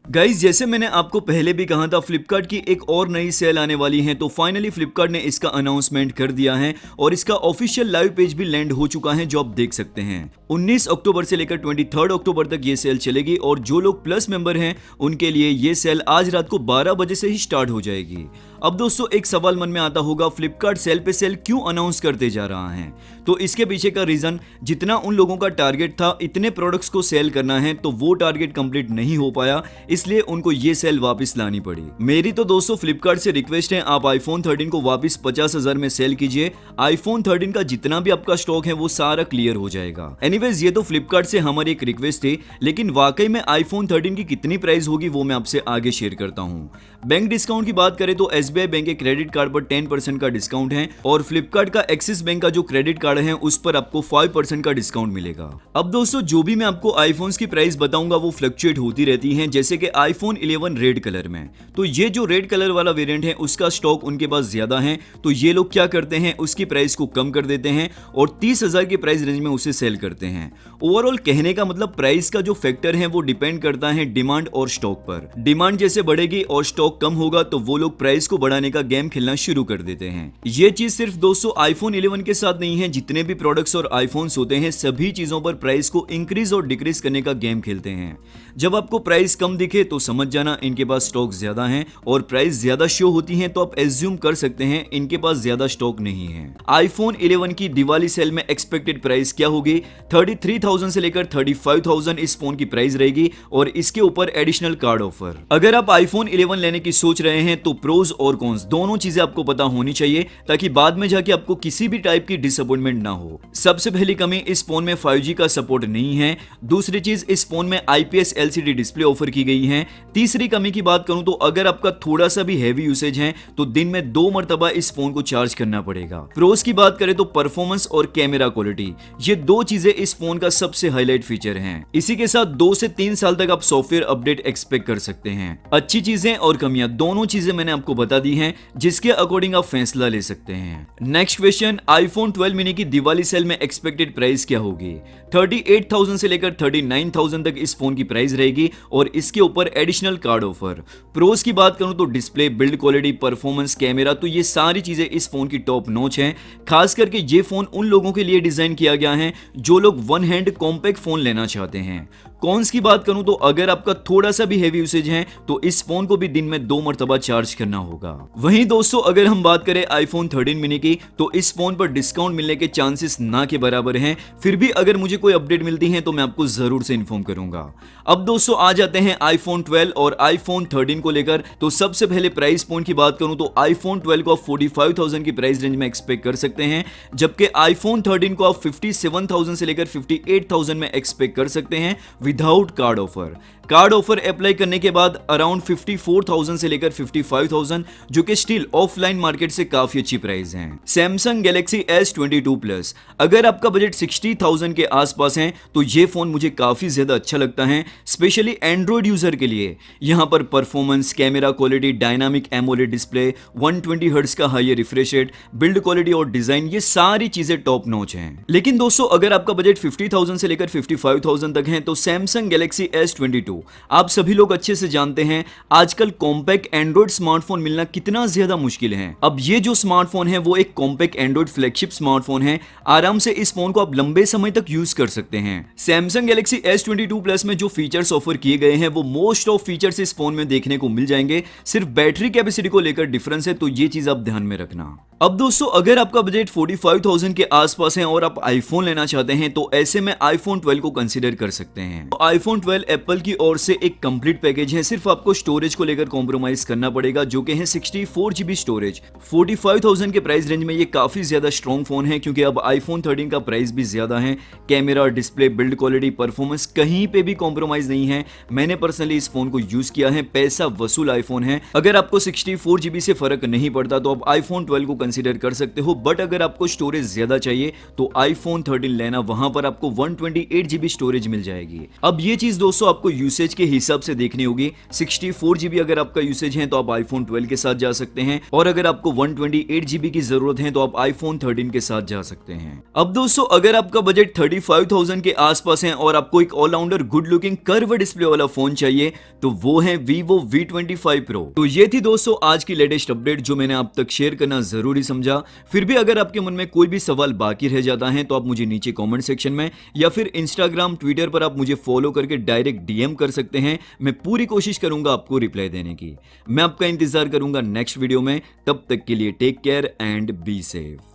Guys जैसे मैंने आपको पहले भी कहा था, फ्लिपकार्ट की एक और नई सेल आने वाली है। तो फाइनली फ्लिपकार्ट ने इसका अनाउंसमेंट कर दिया है और इसका ऑफिशियल लाइव पेज भी लैंड हो चुका है, जो आप देख सकते हैं। 19 अक्टूबर से लेकर 23 अक्टूबर तक ये सेल चलेगी और जो लोग प्लस मेंबर हैं उनके लिए ये सेल आज रात को 12 बजे से ही स्टार्ट हो जाएगी। अब दोस्तों एक सवाल मन में आता होगा, फ्लिपकार्ट सेल पे सेल क्यों अनाउंस करते जा रहा है? तो इसके पीछे का रीजन, जितना उन लोगों का टारगेट था इतने प्रोडक्ट्स को सेल करना है, तो वो टारगेट कंप्लीट नहीं हो पाया, इसलिए उनको ये सेल वापस लानी पड़ी। मेरी तो दोस्तों फ्लिपकार्ट से रिक्वेस्ट है, आप आईफोन 13 को वापस 50,000 में सेल कीजिए। आईफोन 13 का जितना भी आपका स्टॉक है वो सारा क्लियर हो जाएगा। एनीवेज ये तो फ्लिपकार्ट से हमारी एक रिक्वेस्ट थी, लेकिन वाकई में आईफोन 13 की कितनी प्राइस होगी वो मैं आपसे आगे शेयर करता हूँ। बैंक डिस्काउंट की बात करें तो एसबीआई बैंक के क्रेडिट कार्ड पर 10% का डिस्काउंट है और फ्लिपकार्ट का एक्सिस बैंक का जो क्रेडिट कार्ड है उस पर आपको 5% का डिस्काउंट मिलेगा। अब दोस्तों जो भी मैं आपको आईफोन्स की प्राइस बताऊंगा वो फ्लक्चुएट होती रहती हैं, जैसे कि आईफोन 11 रेड कलर में, तो ये जो रेड कलर वाला वेरिएंट है उसका स्टॉक उनके पास ज्यादा है, तो ये लोग क्या करते हैं, उसकी प्राइस को कम कर देते हैं और 30,000 की प्राइस रेंज में उसे सेल करते हैं। ओवरऑल कहने का मतलब प्राइस का जो फैक्टर है वो डिपेंड करता है डिमांड और स्टॉक पर। डिमांड जैसे बढ़ेगी और स्टॉक कम होगा तो वो लोग प्राइस को बढ़ाने का गेम खेलना शुरू कर देते हैं। ये चीज सिर्फ दोस्तों आईफोन 11 के साथ नहीं है, जितने भी प्रोडक्ट्स और आईफोन्स होते हैं सभी चीजों पर प्राइस को इंक्रीज और डिक्रीज करने का गेम खेलते हैं। जब आपको प्राइस कम दिखे तो समझ जाना इनके पास स्टॉक ज्यादा है, और प्राइस ज्यादा शो होती है तो आप एज्यूम कर सकते हैं इनके पास ज्यादा स्टॉक नहीं है। आईफोन 11 की दिवाली सेल में एक्सपेक्टेड प्राइस क्या होगी? 33,000 से लेकर 35,000 इस फोन की प्राइस रहेगी और इसके ऊपर एडिशनल कार्ड ऑफर। अगर आप आईफोन 11 लेने की सोच रहे हैं तो प्रोज और कॉन्स दोनों चीजें आपको पता होनी चाहिए, ताकि बाद में जाके आपको किसी भी टाइप की डिसअपॉइंटमेंट ना हो। सबसे पहली कमी, इस फोन में 5G का सपोर्ट नहीं है। दूसरी चीज, इस फोन में IPS LCD डिस्प्ले ऑफर की गई है। तीसरी कमी की बात करूं तो अगर आपका थोड़ा सा भी हैवी यूसेज है तो दिन में 2 मरतबा इस फोन को चार्ज करना पड़ेगा। प्रोस की बात करें तो परफॉर्मेंस और कैमरा क्वालिटी, ये दो चीजें इस फोन का सबसे हाईलाइट फीचर हैं। इसी के साथ 2 से 3 साल तक आप सॉफ्टवेयर अपडेट एक्सपेक्ट कर सकते हैं। अच्छी चीजें और कमियां दोनों चीजें मैंने आपको बता दी हैं, जिसके अकॉर्डिंग आप फैसला ले सकते हैं। नेक्स्ट क्वेश्चन, आईफोन 12 मिनी की दिवाली सेल में एक्सपेक्टेड प्राइस क्या होगी? 38,000 से लेकर 39,000 तक इस फोन की प्राइस रहेगी और इसके ऊपर एडिशनल कार्ड ऑफर। प्रोस की बात करूं तो display, build quality, performance, camera, तो ये सारी चीजें इस फोन की टॉप नॉच हैं। खास करके ये फोन उन लोगों के लिए डिजाइन किया गया है जो लोग वन हैंड कॉम्पैक्ट फोन लेना चाहते हैं। कॉन्स की बात करूं तो अगर आपका थोड़ा सा भी हेवी यूसेज है तो इस फोन को भी दिन में 2 मरतबा चार्ज करना होगा। वहीं दोस्तों अगर हम बात करें आईफोन 13 मिनी की, तो इस फोन पर डिस्काउंट मिलने के चांसेस ना के बराबर हैं। फिर भी अगर मुझे कोई अपडेट मिलती है तो मैं आपको जरूर से इन्फॉर्म करूंगा। अब दोस्तों आ जाते हैं आईफोन 12 और आईफोन 13 को लेकर। तो सबसे पहले प्राइस पॉइंट की बात करूं तो आईफोन 12 को आप 45,000 की प्राइस रेंज में एक्सपेक्ट कर सकते हैं, जबकि आईफोन 13 को आप 57,000 से लेकर 58,000 में एक्सपेक्ट कर सकते हैं without card offer. Card offer apply करने के बाद अराउंड 54,000 से लेकर 55,000, जो कि स्टिल ऑफलाइन मार्केट से काफी अच्छी प्राइस है। सैमसंग गैलेक्सी S22 प्लस, अगर आपका बजट 60,000 के आसपास है तो ये फोन मुझे काफी ज्यादा अच्छा लगता है, स्पेशली एंड्रॉइड यूजर के लिए। यहां पर performance, camera quality, dynamic AMOLED display, 120 hertz का high refresh rate, build quality और डिजाइन, ये सारी चीजें टॉप नॉच हैं। लेकिन दोस्तों अगर आपका बजट 50,000 से लेकर 55,000 तक है तो सैमसंग गैलेक्सी S22, आप सभी लोग अच्छे से जानते हैं आजकल कॉम्पैक्ट एंड्रॉइड स्मार्टफोन मिलना कितना ज्यादा मुश्किल है। अब ये जो स्मार्टफोन है वो एक कॉम्पैक्ट एंड्रॉइड फ्लैगशिप स्मार्टफोन है, आराम से इस फोन को आप लंबे समय तक यूज कर सकते हैं। सैमसंग गैलेक्सी S22 प्लस में जो फीचर्स ऑफर किए गए हैं वो मोस्ट ऑफ फीचर्स इस फोन में देखने को मिल जाएंगे, सिर्फ बैटरी कैपेसिटी को लेकर डिफरेंस है, तो ये चीज आप ध्यान में रखना। अब दोस्तों अगर आपका बजट 45,000 के आसपास है और आप आईफोन लेना चाहते हैं तो ऐसे में आईफोन 12 को कंसीडर कर सकते हैं। तो आईफोन 12 एप्पल की ओर से एक कंप्लीट पैकेज है, सिर्फ आपको स्टोरेज को लेकर कॉम्प्रोमाइज करना पड़ेगा, जो कि है 64 GB स्टोरेज। 45,000 के प्राइस रेंज में ये काफी ज्यादा स्ट्रॉन्ग फोन है, क्योंकि अब आईफोन 13 का प्राइस भी ज्यादा है। Camera, display, build quality, performance कहीं पे भी कॉम्प्रोमाइज नहीं है। मैंने पर्सनली इस फोन को यूज किया है, पैसा वसूल आईफोन है। अगर आपको 64 GB से फर्क नहीं पड़ता तो आप आईफोन 12 को कंसीडर कर सकते हो, बट अगर आपको स्टोरेज ज्यादा चाहिए तो आईफोन 13 लेना, वहां पर आपको 128 GB स्टोरेज मिल जाएगी। अब ये चीज दोस्तों आपको यूसेज के हिसाब से देखनी होगी। 64 GB अगर आपका यूसेज है तो आप आईफोन 12 के साथ जा सकते हैं, और अगर आपको 128 GB की जरूरत है तो आप iPhone 13 के साथ जा सकते हैं। अब दोस्तों अगर आपका बजट 35,000 के आसपास है और आपको एक allrounder good looking curve display वाला फोन चाहिए तो वो है Vivo V25 Pro। तो ये थी दोस्तों आज की लेटेस्ट अपडेट जो मैंने आप तक शेयर करना जरूरी समझा। फिर भी अगर आपके मन में कोई भी सवाल बाकी रह जाता है तो आप मुझे नीचे कमेंट सेक्शन में या फिर इंस्टाग्राम ट्विटर पर आप मुझे फॉलो करके डायरेक्ट DM कर सकते हैं। मैं पूरी कोशिश करूंगा आपको रिप्लाई देने की। मैं आपका इंतजार करूंगा नेक्स्ट वीडियो में। तब तक के लिए take care and be safe.